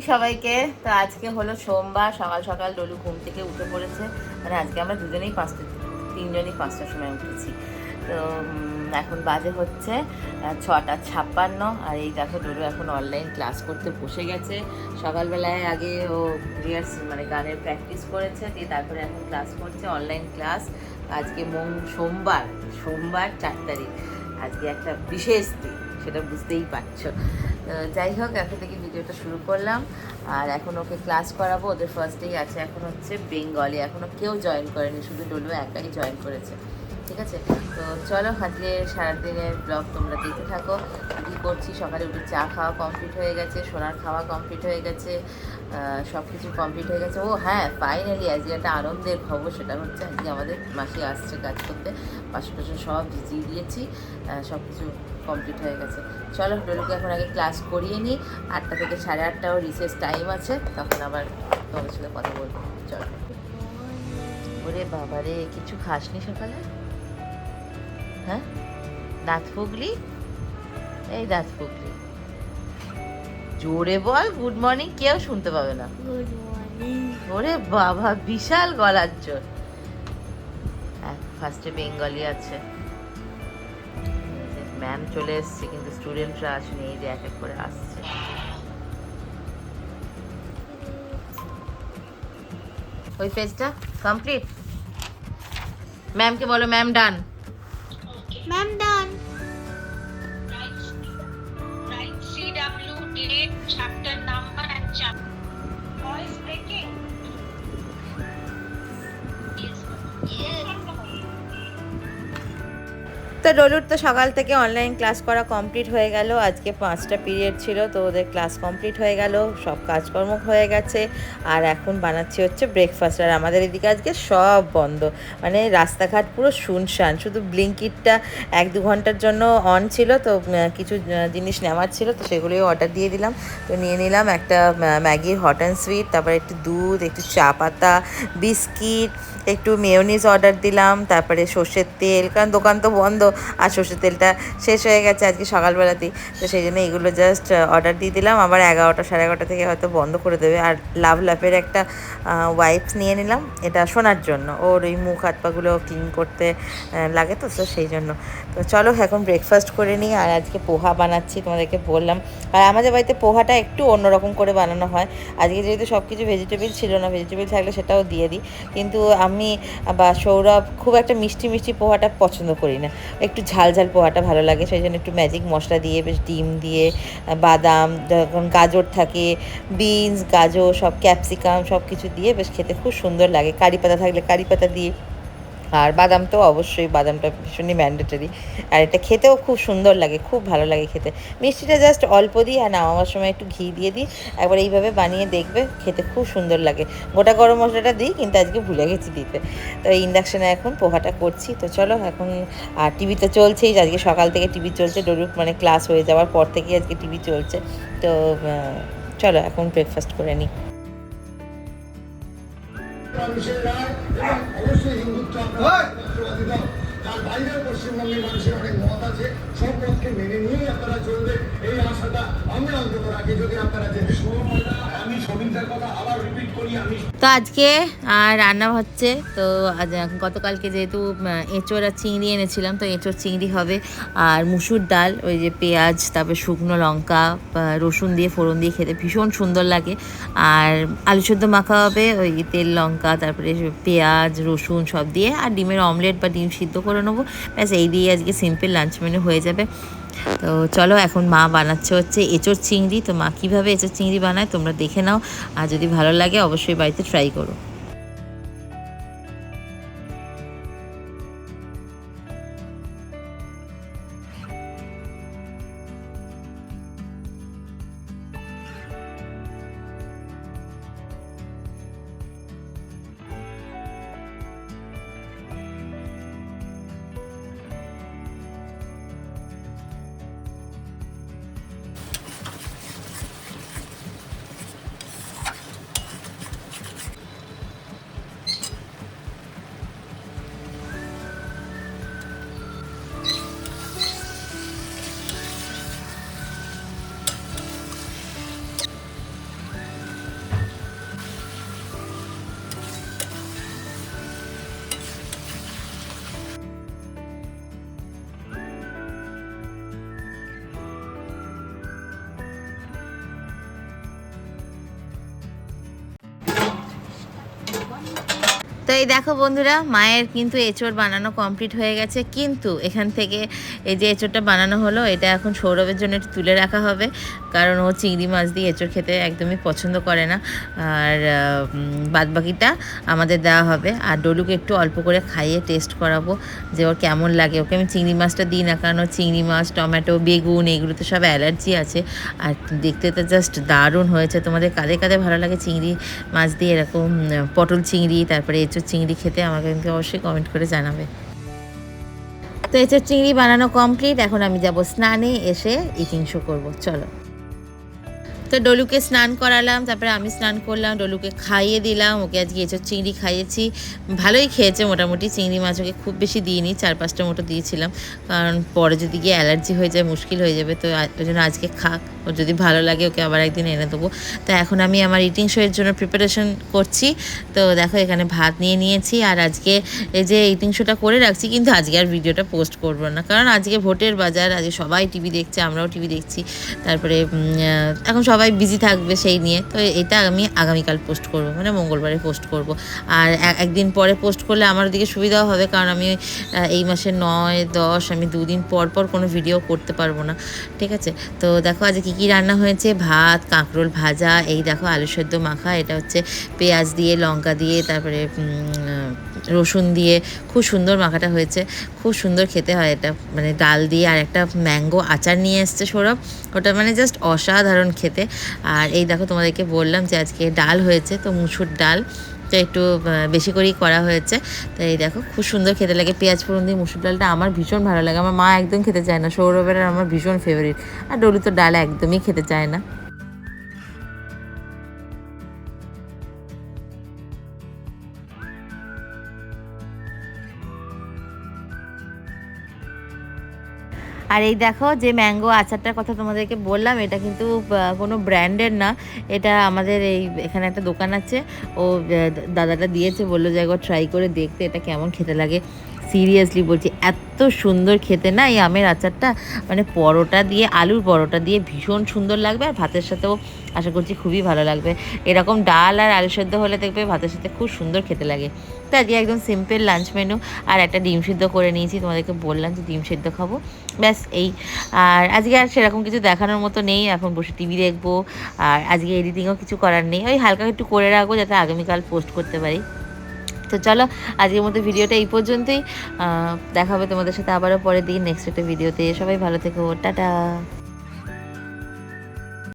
সবাইকে। তো আজকে হলো সোমবার, সকাল সকাল ডলু ঘুম থেকে উঠে পড়েছে। মানে আজকে আমরা দুজনেই তিনজনই 5টার সময় উঠেছি। তো এখন বাজে হচ্ছে 6:56। আর এই দেখো ডলু এখন অনলাইন ক্লাস করতে বসে গেছে। সকালবেলায় আগে ও মানে গানের প্র্যাকটিস করেছে, দিয়ে তারপরে এখন ক্লাস করছে, অনলাইন ক্লাস। আজকে সোমবার 4 তারিখ। আজকে একটা বিশেষ দিন, সেটা বুঝতেই পারছো। যাই হোক, এখন থেকে ভিডিওটা শুরু করলাম। আর এখন ওকে ক্লাস করাবো। ওদের ফার্স্ট ডেই আছে, এখন হচ্ছে বেঙ্গলি। এখনও কেউ জয়েন করেনি, শুধু ডলু একাই জয়েন করেছে। ঠিক আছে, তো চলো আজকে সারাদিনের ব্লগ তোমরা দেখতে থাকো। কী করছি, সকালে উঠে চা খাওয়া কমপ্লিট হয়ে গেছে, সোনার খাওয়া কমপ্লিট হয়ে গেছে, সব কিছু কমপ্লিট হয়ে গেছে। ও হ্যাঁ, ফাইনালি আজকে একটা আনন্দের খবর, সেটা হচ্ছে আজকে আমাদের মাসি আসছে কাজ করতে। বাসন টাসন সব ভিজিয়ে দিয়েছি, সব কিছু কমপ্লিট হয়ে গেছে। চলো ডলুকে এখন আগে ক্লাস করিয়ে নিই। 8টা থেকে 8:30 রিসেস টাইম আছে, তখন আবার তোমাদের সাথে কথা বলবো। চলো। ওরে বাবারে, কিছু খাসনি সকালে? হ্যাঁ, দাঁত ফুগলি? এই দাঁত ফুগলি, জোরে বল গুড মর্নিং, কেউ শুনতে পাবে না। Good morning. ওরে বাবা, বিশাল গলার জোর। ফার্স্টে বেঙ্গলি আছে। ম্যাম চলে এসছে, কিন্তু স্টুডেন্টরা আসেনি, এই যে এক এক করে আসছে। ওই পেজটা কমপ্লিট। ম্যামকে বলো, ma'am done. Ma'am done. Write CW, date, chapter number and chapter. Voice breaking. Yes. তো ডলুর তো সকাল থেকে অনলাইন ক্লাস করা কমপ্লিট হয়ে গেল। আজকে 5টা পিরিয়ড ছিল, তো ওদের ক্লাস কমপ্লিট হয়ে গেল, সব কাজকর্ম হয়ে গেছে। আর এখন বানাচ্ছি হচ্ছে ব্রেকফাস্ট। আর আমাদের এদিকে আজকে সব বন্ধ, মানে রাস্তাঘাট পুরো শুনশান। শুধু ব্লিঙ্কিটটা 1-2 ঘন্টার জন্য অন ছিল, তো কিছু জিনিস নেওয়ার ছিল, তো সেগুলোই অর্ডার দিয়ে দিলাম। তো নিয়ে নিলাম একটা ম্যাগির হট অ্যান্ড সুইট, তারপরে একটু দুধ, একটু চা পাতা, বিস্কিট, একটু মেয়োনিজ অর্ডার দিলাম, তারপরে সর্ষের তেল, কারণ দোকান তো বন্ধ আর সর্ষের তেলটা শেষ হয়ে গেছে আজকে সকালবেলাতেই। তো সেই জন্য এগুলো জাস্ট অর্ডার দিয়ে দিলাম। আবার 11টা 11:30 থেকে হয়তো বন্ধ করে দেবে। আর লাভ লাভের একটা ওয়াইপস নিয়ে নিলাম, এটা শোনার জন্য, ওর ওই মুখ হাত পাগুলো ক্লিন করতে লাগে, তো সেই জন্য। তো চলো এখন ব্রেকফাস্ট করে নিই। আর আজকে পোহা বানাচ্ছি, তোমাদেরকে বললাম। আর আমাদের বাড়িতে পোহাটা একটু অন্যরকম করে বানানো হয়। আজকে যেহেতু সব কিছু ভেজিটেবিল ছিল না, ভেজিটেবিল থাকলে সেটাও দিয়ে দিই, কিন্তু আমি বা সৌরভ খুব একটা মিষ্টি মিষ্টি পোহাটা পছন্দ করি না, একটু ঝাল ঝাল পোহাটা ভালো লাগে। সেই জন্য একটু ম্যাজিক মশলা দিয়ে, বেশ ডিম দিয়ে, বাদাম, যখন গাজর থাকে, বিনস, গাজর, সব ক্যাপসিকাম সব কিছু দিয়ে বেশ খেতে খুব সুন্দর লাগে। কারি পাতা থাকলে কারি পাতা দিয়ে, আর বাদাম তো অবশ্যই, বাদামটা ভীষণই ম্যান্ডেটরি। আর এটা খেতেও খুব সুন্দর লাগে, খুব ভালো লাগে খেতে। মিষ্টিটা জাস্ট অল্প দিই, আর নামাবার সময় একটু ঘি দিয়ে দিই। একবার এইভাবে বানিয়ে দেখবে, খেতে খুব সুন্দর লাগে। গোটা গরম মশলাটা দিই, কিন্তু আজকে ভুলে গেছি দিতে। তো এই ইন্ডাকশানে এখন পোহাটা করছি। তো চলো এখন, আর টিভি তো চলছেই, আজকে সকাল থেকে টিভি চলছে। ডলুর মানে ক্লাস হয়ে যাওয়ার পর থেকেই আজকে টিভি চলছে। তো চলো এখন ব্রেকফাস্ট করে নিই। মানুষের রায় এবং অবশ্যই হিন্দুত্ব রাষ্ট্রবাদী দল, তার বাইরেও পশ্চিমবঙ্গের মানুষের অনেক মত আছে। সব মতকে মেনে নিয়েই আপনারা চলবে, এই আশাটা আমরা অন্তত রাখি। যদি আপনারা যে আমি সবিতার কথা আবার রিপিট করি, আমি তো আজকে রান্না হচ্ছে। তো গতকালকে যেহেতু এঁচোড় আর চিংড়ি এনেছিলাম, তো এঁচোড় চিংড়ি হবে। আর মুসুর ডাল, ওই যে পেঁয়াজ, তারপরে শুকনো লঙ্কা, রসুন দিয়ে ফোড়ন দিয়ে খেতে ভীষণ সুন্দর লাগে। আর আলু সেদ্ধ মাখা হবে, ওই তেল লঙ্কা, তারপরে পেঁয়াজ রসুন সব দিয়ে, আর ডিমের অমলেট বা ডিম সিদ্ধ করে নেবো। ব্যাস এই দিয়ে আজকে সিম্পল লাঞ্চ মেনু হয়ে যাবে। তো চলো এখন মা বানাচ্ছে হচ্ছে এঁচোড় চিংড়ি। তো মা কীভাবে এঁচোড় চিংড়ি বানায় তোমরা দেখে নাও, আর যদি ভালো লাগে অবশ্যই বাড়িতে ট্রাই করো। তো এই দেখো বন্ধুরা, মায়ের কিন্তু এঁচোড় বানানো কমপ্লিট হয়ে গেছে, কিন্তু এখান থেকে এই যে এঁচোড়টা বানানো হলো এটা এখন সৌরভের জন্য একটু তুলে রাখা হবে, কারণ ও চিংড়ি মাছ দিয়ে এঁচোড় খেতে একদমই পছন্দ করে না। আর বাদবাকিটা আমাদের দেওয়া হবে। আর ডলুকে একটু অল্প করে খাইয়ে টেস্ট করাবো যে ওর কেমন লাগে। ওকে আমি চিংড়ি মাছটা দিই না, কারণ ওর চিংড়ি মাছ, টমেটো, বেগুন এগুলোতে সব অ্যালার্জি আছে। আর দেখতে তো জাস্ট দারুণ হয়েছে। তোমাদের কাদের কাদের ভালো লাগে চিংড়ি মাছ দিয়ে এরকম পটল চিংড়ি, তারপরে এঁচোড় চিংড়ি খেতে, আমাকে কিন্তু অবশ্যই কমেন্ট করে জানাবে। তো এঁচোড় চিংড়ি বানানো কমপ্লিট। এখন আমি যাব স্নানে, এসে ইটিং শো করবো। চলো। তো ডলুকে স্নান করালাম, তারপরে আমি স্নান করলাম, ডলুকে খাইয়ে দিলাম। ওকে আজকে এঁচোড় চিংড়ি খাইয়েছি, ভালোই খেয়েছে মোটামুটি। চিংড়ি মাছ ওকে খুব বেশি দিইনি, 4-5টা মতো দিয়েছিলাম, কারণ পরে যদি গিয়ে অ্যালার্জি হয়ে যায় মুশকিল হয়ে যাবে। তো ওই জন্য আজকে খাক, ওর যদি ভালো লাগে ওকে আবার একদিন এনে দেবো। তো এখন আমি আমার ইটিং শো এর জন্য প্রিপারেশন করছি। তো দেখো এখানে ভাত নিয়ে নিয়েছি, আর আজকে এই যে ইটিং শোটা করে রাখছি, কিন্তু আজকে আর ভিডিওটা পোস্ট করবো না, কারণ আজকে ভোটের বাজার, আজকে সবাই টিভি দেখছে, আমরাও টিভি দেখছি। তারপরে এখন সবাই বিজি থাকবে সেই নিয়ে। তো এটা আমি আগামীকাল পোস্ট করব, মানে মঙ্গলবারে পোস্ট করব। আর একদিন পরে পোস্ট করলে আমার ওদিকে সুবিধাও হবে, কারণ আমি এই মাসের 9-10 আমি 2 দিন পর পর কোনো ভিডিও করতে পারবো না, ঠিক আছে। তো দেখো আজকে কী কী রান্না হয়েছে। ভাত, কাঁকরোল ভাজা, এই দেখো আলু সেদ্ধ মাখা, এটা হচ্ছে পেঁয়াজ দিয়ে, লঙ্কা দিয়ে, তারপরে রসুন দিয়ে খুব সুন্দর মাখাটা হয়েছে, খুব সুন্দর খেতে হয় এটা, মানে ডাল দিয়ে। আর একটা ম্যাঙ্গো আচার নিয়ে এসছে সৌরভ, ওটা মানে জাস্ট অসাধারণ খেতে। আর এই দেখো তোমাদেরকে বললাম যে আজকে ডাল হয়েছে, তো মুসুর ডাল, তো একটু বেশি করেই করা হয়েছে। তো এই দেখো খুব সুন্দর খেতে লাগে পেঁয়াজ ফোড়ন দিয়ে মুসুর ডালটা, আমার ভীষণ ভালো লাগে। আমার মা একদম খেতে চায় না, সৌরভের আর আমার ভীষণ ফেভারিট। আর ডলু তো ডাল একদমই খেতে চায় না। আর এই দেখো যে ম্যাঙ্গো আচারটার কথা তোমাদেরকে বললাম, এটা কিন্তু কোনো ব্র্যান্ডের না, এটা আমাদের এখানে একটা দোকান আছে, ও দাদাটা দিয়েছে, বললো যে একবার ট্রাই করে দেখতে এটা কেমন খেতে লাগে। সিরিয়াসলি বলছি, এত সুন্দর খেতে না এই আমের আচারটা, মানে পরোটা দিয়ে, আলুর পরোটা দিয়ে ভীষণ সুন্দর লাগবে, আর ভাতের সাথেও আশা করছি খুবই ভালো লাগবে। এরকম ডাল আর আলু সেদ্ধ হলে দেখবে ভাতের সাথে খুব সুন্দর খেতে লাগে। তো আজকে একদম সিম্পল লাঞ্চ মেনু। আর একটা ডিম সিদ্ধ করে নিয়েছি, তোমাদেরকে বললাম যে ডিম সিদ্ধ খাবো, ব্যাস এই। আর আজকে আর সেরকম কিছু দেখানোর মতো নেই, এখন বসে টিভি দেখবো। আর আজকে এডিটিংও কিছু করার নেই, ওই হালকা একটু করে রাখবো যাতে আগামীকাল পোস্ট করতে পারি। তো চলো আজকের মতো ভিডিওটা এই পর্যন্তই। দেখা হবে তোমাদের সাথে আবারও পরের দিন নেক্সট একটা ভিডিওতে। সবাই ভালো থেকো, টাটা।